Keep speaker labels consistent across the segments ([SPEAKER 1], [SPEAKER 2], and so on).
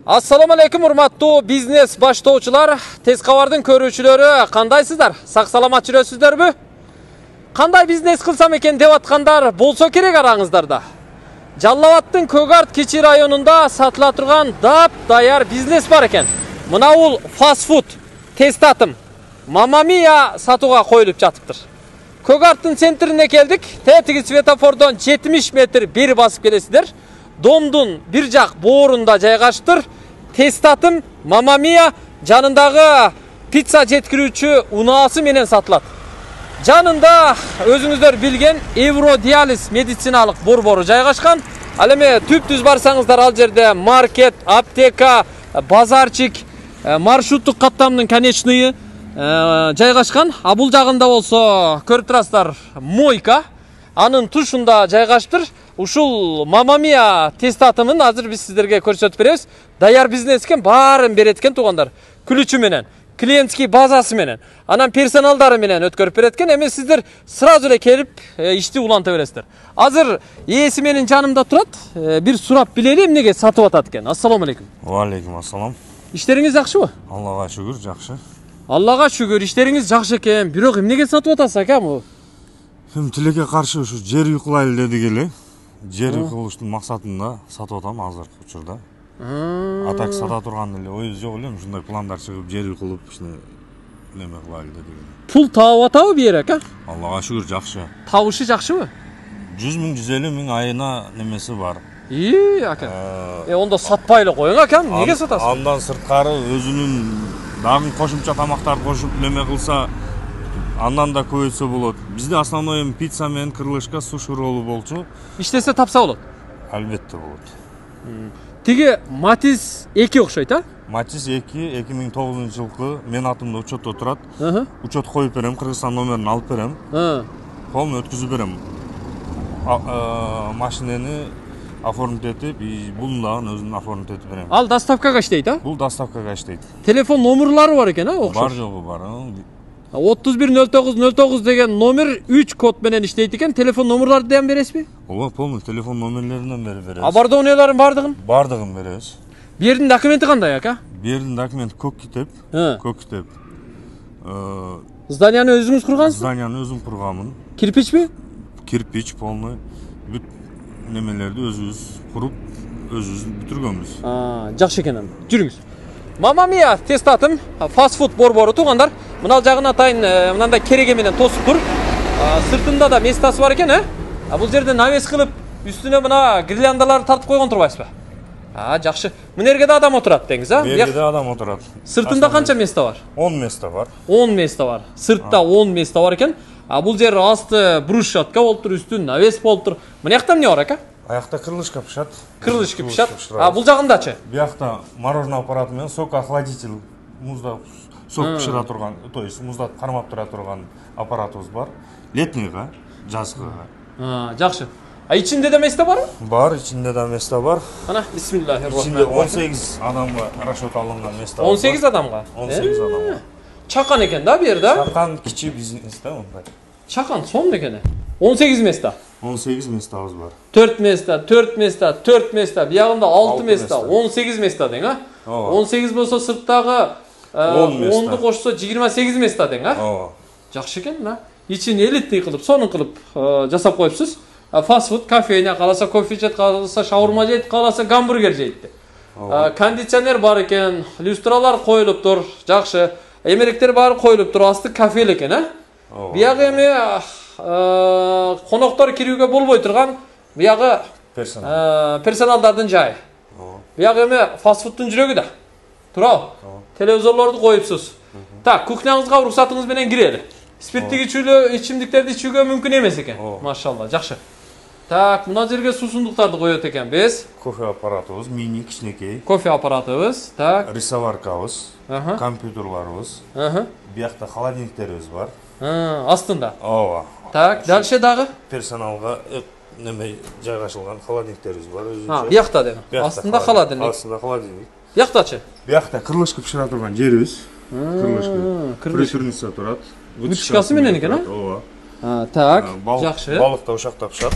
[SPEAKER 1] Assalamu alaikum урматтуу бизнес баштоочулар, тез кабардын көрүүчүлөрү, кандайсыздар? Сак саламат жүрөсүздөрбү? Кандай бизнес кылсам экен деп аткандар болсо керек араңыздарда. Жалал Абадтын Көк Арт Кичи районунда сатыла турган дап даяр бизнес бар экен. Мына бул фастфуд тез татым Мама Мия сатууга коюлуп жатыптыр. Көк Арттын центрине келдик. Тетиги светофордон 70 метр бери басып келесиздер. Домдун бир жак боорунда жайгаштыр. Тез татым Мама Мия жанындагы пицца жеткирүүчү унаасы менен сатылат. Жанында өзүңүздөр билген Евродиализ медициналык борбору жайгашкан. Ал эми түп-түз барсаңыздар ал жерде маркет, аптека, базарчик, маршруттук каттамдын конечныйы жайгашкан. А бул жагында болсо көрүп турасыздар мойка. Анын тушунда жайгаштыр. Ушул Мама Мия тез татымын азыр биз сиздерге көрсөтүп беребиз. Даяр бизнес экен, баарын берет экен туугандар. Күлүчү менен, клиентский базасы менен, анан персоналдары менен өткөрүп берет экен. Эми сиздер сразу эле келип ишти уланта бересиздер. Азыр ээси менин жанымда турат. Бир сурап билели эмнеге сатып атат экен. Ассаламу алейкум.
[SPEAKER 2] Ва алейкум ассалам.
[SPEAKER 1] Иштериңиз жакшыбы?
[SPEAKER 2] Аллага шүгүр, жакшы.
[SPEAKER 1] Аллага шүгүр, иштериңиз жакшы экен. Бирок эмнеге сатып атасыз ака бу?
[SPEAKER 2] Тилекке каршы ушу жер уйкулайлы дедик эле. Жер уйкулуштун максатында сатып атам азыркы учурда. Атак сата турган эле оюбуз жок эле, ушундай пландар чыгып жер уйкулуп ишне неме кылайлы дедик.
[SPEAKER 1] Пул таап атабы бир ака?
[SPEAKER 2] Аллага шүгүр жакшы.
[SPEAKER 1] Табышы жакшыбы?
[SPEAKER 2] 100 миң 150 миң айына немеси бар.
[SPEAKER 1] Ака. Онда сатпай эле коюң ака, эмнеге сатасыз?
[SPEAKER 2] Андан сырткары өзүнүн дагы кошумча тамактарды кошуп неме кылса андан да көбөйтсө болот. Бизде основной пицца менен крылышка, суши роллу болчу.
[SPEAKER 1] Иштесе тапса болот.
[SPEAKER 2] Албетте болот.
[SPEAKER 1] Тиги Матис 2 окшойт, а?
[SPEAKER 2] Матис 2 2009-жылкы мен атымда учетто турат. Учет коюп берем, Кыргызстан номерин алып берем. Полный өткүзүп берем. Машинени оформить этип, бул дагы өзүн оформить этип берем.
[SPEAKER 1] Ал доставкага иштейт, а?
[SPEAKER 2] Бул доставкага иштейт.
[SPEAKER 1] Телефон номерлары бар экен, а? Окшош.
[SPEAKER 2] Бар жогу бар.
[SPEAKER 1] 310909 деген номер 3 код менен иштейт экен. Телефон номерларды да бересизби?
[SPEAKER 2] Ооба, полный телефон номерлеринен беребиз.
[SPEAKER 1] Оборудованияларын бардыгын?
[SPEAKER 2] Бардыгын беребиз.
[SPEAKER 1] Бу жердин документи кандай, ака?
[SPEAKER 2] Бу жердин документи көк китеп. Көк китеп.
[SPEAKER 1] Зданияны өзүңүз кургансыз?
[SPEAKER 2] Зданияны өзүм курганмын.
[SPEAKER 1] Кирпичпи?
[SPEAKER 2] Кирпич полный. Бүт немелерди өзүбүз куруп, өзүбүз бүтүргөнбүз.
[SPEAKER 1] Жакшы экен анда. Жүрүңүз. Мама Мия тез татым фастфуд борбору туугандар. Мына жагына атайын мындай кереге менен тосуп тур. Сыртында да местасы бар экен, бул жерде навес кылып, үстүнө мына гирляндаларды тартып койгон турбайсызбы? Жакшы. Мына жерге да адам отурат деңиз, а?
[SPEAKER 2] Бу жерде да адам отурат.
[SPEAKER 1] Сыртында канча место бар?
[SPEAKER 2] 10 место бар.
[SPEAKER 1] 10 место бар. Сыртта 10 место бар экен. Бул жер асты брусчатка болуп тур, үстүн навес болуп тур. Мына жакта эмне бар ака?
[SPEAKER 2] Аякта крылышка пышат.
[SPEAKER 1] Крылышка пышат. Бул жагындачы?
[SPEAKER 2] Биякта мороженое аппараты менен сокоохладитель, музда сок пышыра турган, то есть музда кармап тура турган аппаратыбыз бар. Летнийга, жазгыга.
[SPEAKER 1] Жакшы. Ичинде да место барбы?
[SPEAKER 2] Бар, ичинде да место бар.
[SPEAKER 1] Ана, бисмиллахир-рахманир-рахим.
[SPEAKER 2] Ичинде 18 адамга расчет алынган место бар.
[SPEAKER 1] 18 адамга?
[SPEAKER 2] 18 адамга.
[SPEAKER 1] Чакан экен да бу жерде?
[SPEAKER 2] Чакан кичи бизнес да мындай.
[SPEAKER 1] Чакан сонун экен. 18 место.
[SPEAKER 2] 18 местабыз бар.
[SPEAKER 1] 4 место, 4 место, 4 место, биягында 6 место, 18 место дең, а? 18 болсо сырттагы 10ду кошсо 28 место дең, а? Жакшы экен, да? Ичин элитный кылып, сонун кылып жасап коюпсуз. Фастфуд, кофейня, каласа кофе жейт, каласа шаурма жейт, каласа гамбургер жейт. Кондиционер бар экен, люстралар коюлуп тур, жакшы. Эмеректер баары коюлуп тур, асты кафе экен, а? Биягы эми коноктор кирүүгө болбой турган биягы персоналдардын жайы. Биягы эми фастфудтун жүрөгү да. Туурабы? Телевизорлорду коюпсуз. Так, кухняңызга уруксатыңыз менен кирели. Спирттик ичимдиктерди ичүүгө мүмкүн эмес экен. Машалла, жакшы. Так, мына жерге суусундуктарды коет экенбиз.
[SPEAKER 2] Кофе аппаратыбыз, мини кичинекей.
[SPEAKER 1] Кофе аппаратыбыз, так.
[SPEAKER 2] Рисоваркабыз, компьютерларыбыз. Биякта холодильниктерибиз бар.
[SPEAKER 1] Астында.
[SPEAKER 2] Ооба.
[SPEAKER 1] Так, дальше дагы?
[SPEAKER 2] Персоналга неме жайгашылган холодильниктерибиз бар өзүнчө.
[SPEAKER 1] Биякта дем. Астында холодильник.
[SPEAKER 2] Астында холодильник.
[SPEAKER 1] Бияктачы?
[SPEAKER 2] Биякта крылышка пышыра турган жерибиз. Крылышка. Притурница турат.
[SPEAKER 1] Вытяжкасы менен экен, а?
[SPEAKER 2] Ооба.
[SPEAKER 1] Так, жакшы.
[SPEAKER 2] Балык да ушакта пышат.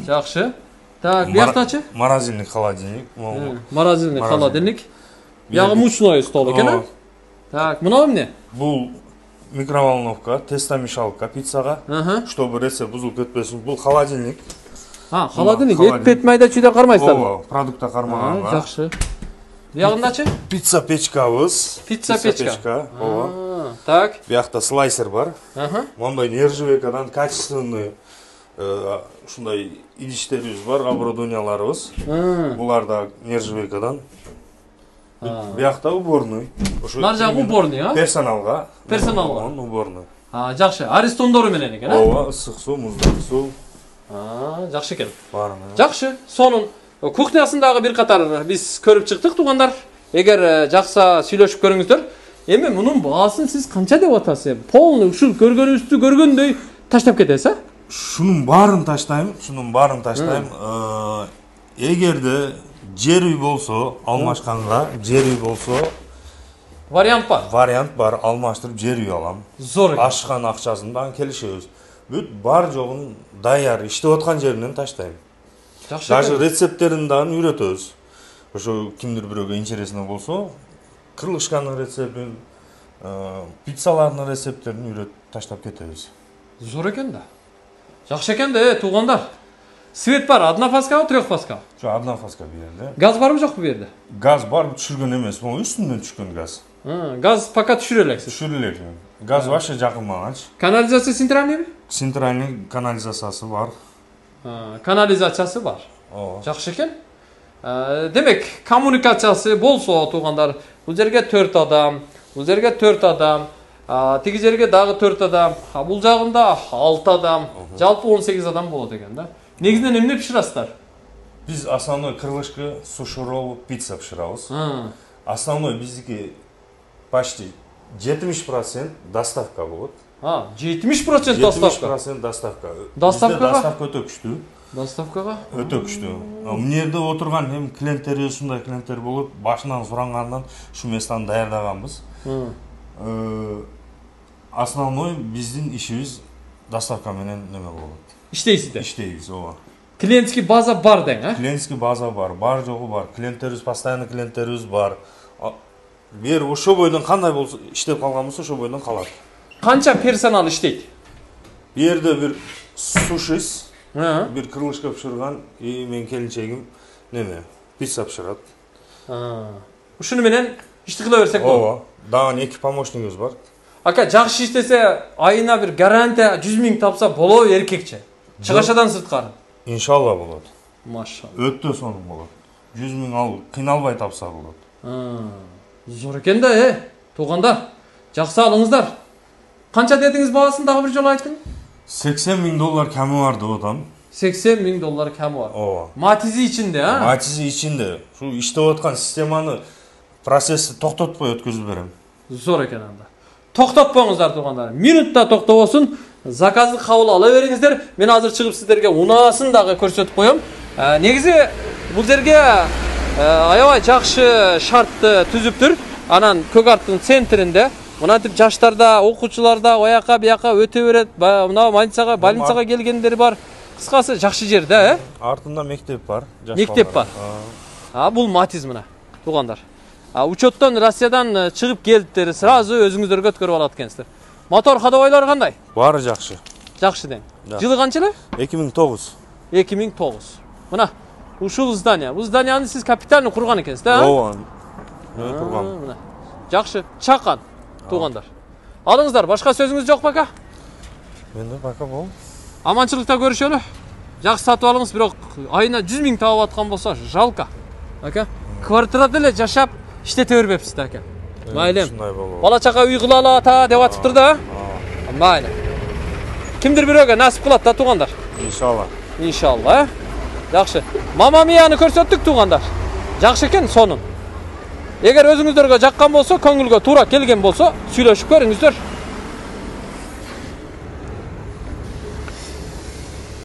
[SPEAKER 1] Жакшы. Так, бияктачы?
[SPEAKER 2] Морозильник, холодильник.
[SPEAKER 1] Морозильник, холодильник. Бияғы мучной стол екен, а? Так, мынау эмне?
[SPEAKER 2] Бул микроволновка, тестомешалка пиццага, чтобы рецепт бузулуп кетпесин. Бул холодильник.
[SPEAKER 1] Холодильник, эт майда чүйдө кармайсыздар.
[SPEAKER 2] Ооба, продукта кармаганга.
[SPEAKER 1] Жакшы. Биягындачы?
[SPEAKER 2] Пицца печкабыз.
[SPEAKER 1] Пицца печка.
[SPEAKER 2] Ооба.
[SPEAKER 1] Так.
[SPEAKER 2] Биякта слайсер бар. Мондай нержавейкадан качественный ушундай идиштерибиз бар, оборудованияларыбыз. Булар да нержавейкадан. Биякта уборный.
[SPEAKER 1] Нар жагы уборный, а?
[SPEAKER 2] Персоналга.
[SPEAKER 1] Персоналга.
[SPEAKER 2] Уборный.
[SPEAKER 1] Жакшы. Аристондору менен экен, а?
[SPEAKER 2] Ооба, ысык суу, муздак суу.
[SPEAKER 1] Жакшы экен.
[SPEAKER 2] Бар.
[SPEAKER 1] Жакшы. Сонун кухнясындагы бир катар биз көрүп чыктык, туугандар. Эгер жакса сүйлөшүп көрүңүздөр. Эми мунун баасын сиз канча деп атасыз? Полный ушул көргөнүбүздү көргөндөй таштап кетесиз, а?
[SPEAKER 2] Шунун баарын таштайм. Эгерде жер үй болсо, алмашканга, жер үй болсо,
[SPEAKER 1] вариант бар,
[SPEAKER 2] алмаштырып жер үй алам.
[SPEAKER 1] Зор экен.
[SPEAKER 2] Ашкан акчасын дагы келишебиз. Бүт бар жогун даяр иштеп аткан жеринен таштайм.
[SPEAKER 1] Жакшы.
[SPEAKER 2] Даже рецепттерин дагы үйрөтөбүз. Ошо кимдир бирөөгө интересно болсо, крылышканын рецептин, пиццалардын рецепттерин үйрөтүп таштап кетебиз.
[SPEAKER 1] Зор экен да. Жакшы экен да, туугандар. Свет бар, однофаскабы, трехфаскабы?
[SPEAKER 2] Однофаска бу жерде.
[SPEAKER 1] Газ барбы жокпу бу жерде?
[SPEAKER 2] Газ бар, түшүргөн эмес, могу үстүнөн түшкөн газ.
[SPEAKER 1] Газ пока түшүрө элексиз.
[SPEAKER 2] Түшүрө элек. Газ вообще жакын мага.
[SPEAKER 1] Канализация центральныйбы?
[SPEAKER 2] Центральный канализациясы бар.
[SPEAKER 1] Канализациясы бар.
[SPEAKER 2] Ооба.
[SPEAKER 1] Жакшы экен. Демек, коммуникациясы болсо, туугандар, бул жерге 4 адам, бул жерге 4 адам, тиги жерге дагы 4 адам, бул жагында 6 адам, жалпы 18 адам болот экен да. Негизинен эмне пиширасыздар?
[SPEAKER 2] Биз основной крылышка, суши ролл, пицца пиширабыз. Основной биздики почти 70% доставка болот.
[SPEAKER 1] 70% доставка.
[SPEAKER 2] 70% доставка.
[SPEAKER 1] Доставкага?
[SPEAKER 2] Доставка өтө күчтүү.
[SPEAKER 1] Доставкага?
[SPEAKER 2] Өтө күчтүү. Мына жерде отурган эми клиенттерибиз ушундай клиенттер болот. Башынан сурангандан шу местаны даярдаганбыз. Основной биздин ишибиз доставка менен неме болот.
[SPEAKER 1] Иштейсиздер?
[SPEAKER 2] Иштейбиз, ооба.
[SPEAKER 1] Клиентский база бар дең, а?
[SPEAKER 2] Клиентский база бар жогу бар. Клиенттерибиз, постоянный клиенттерибиз бар. Бир ошо бойдон кандай болсо, иштеп калган болсо, ошо бойдон калат.
[SPEAKER 1] Канча персонал иштейт?
[SPEAKER 2] Бу жерде бир сушист, бир крылышка пиширган, менин келинчегим неме, пицца пишират.
[SPEAKER 1] Ушуну менен ишти кыла берсек болот.
[SPEAKER 2] Ооба. Дагы 2 помощнигибиз бар.
[SPEAKER 1] Ака, жакшы иштесе, айына бир гарантия 100 000 тапса болобу эркекче? Чыгашадан сырткары.
[SPEAKER 2] Иншалла болот.
[SPEAKER 1] Машалла.
[SPEAKER 2] Өтө сонун болот. 100 000 ал кыйналбай тапса болот.
[SPEAKER 1] Зор экен да, туугандар. Жакшы алыңыздар. Канча дедиңиз баасын дагы бир жолу айтың?
[SPEAKER 2] $80 000 ками бар деп атам.
[SPEAKER 1] $80 000 ками бар.
[SPEAKER 2] Ооба.
[SPEAKER 1] Матизи ичинде, а?
[SPEAKER 2] Матизи ичинде. Шу иштеп аткан системаны, процессти токтотпой өткөзүп берем.
[SPEAKER 1] Зор экен анда. Токтотпоңуздар туугандар. Минутта токтобосун. Заказды кабыл ала бериңиздер. Мен азыр чыгып сиздерге унаасын дагы көрсөтүп коем. Негизи бул жерге аябай жакшы шартты түзүптүр. Анан көк арттын центринде мынантип жаштарда, окуучуларда ояка бияка өтө берет. Мына больницага келгендер бар. Кыскасы жакшы жер да,
[SPEAKER 2] Артында мектеп бар.
[SPEAKER 1] Мектеп бар. Бул Матиз мына, туугандар. Учеттон Россиядан чыгып келиптер, сразу өзүңүздөргө өткөрүп алат экенсиздер. Мотор ходовойлор кандай?
[SPEAKER 2] Баары жакшы.
[SPEAKER 1] Жакшы дең. Жылы канча эле?
[SPEAKER 2] 2009.
[SPEAKER 1] 2009. Мына ушул здание. Бул зданияны сиз капитально курган экенсиз да?
[SPEAKER 2] Ооба. Мен кургам.
[SPEAKER 1] Жакшы, чакан, туугандар. Алыңыздар, башка сөзүңүз жок бака?
[SPEAKER 2] Менде бака бол.
[SPEAKER 1] Аманчылыкта көрүшөлү. Жакшы сатып алыңыз, бирок айына 100 000 таап аткан болсо, жалко. Ака, квартирада эле жашап иштете бербепсиз ака. Майлем. Бала чака үй кылалы ата деп атыптыр да. Майлем. Кимдир бирөөгө насип кылат да туугандар.
[SPEAKER 2] Иншалла.
[SPEAKER 1] Иншалла. Жакшы. Мама Мияны көрсөттүк туугандар. Жакшы экен сонун. Эгер өзүңүздөргө жаккан болсо, көңүлгө туура келген болсо, сүйлөшүп көрүңүздөр.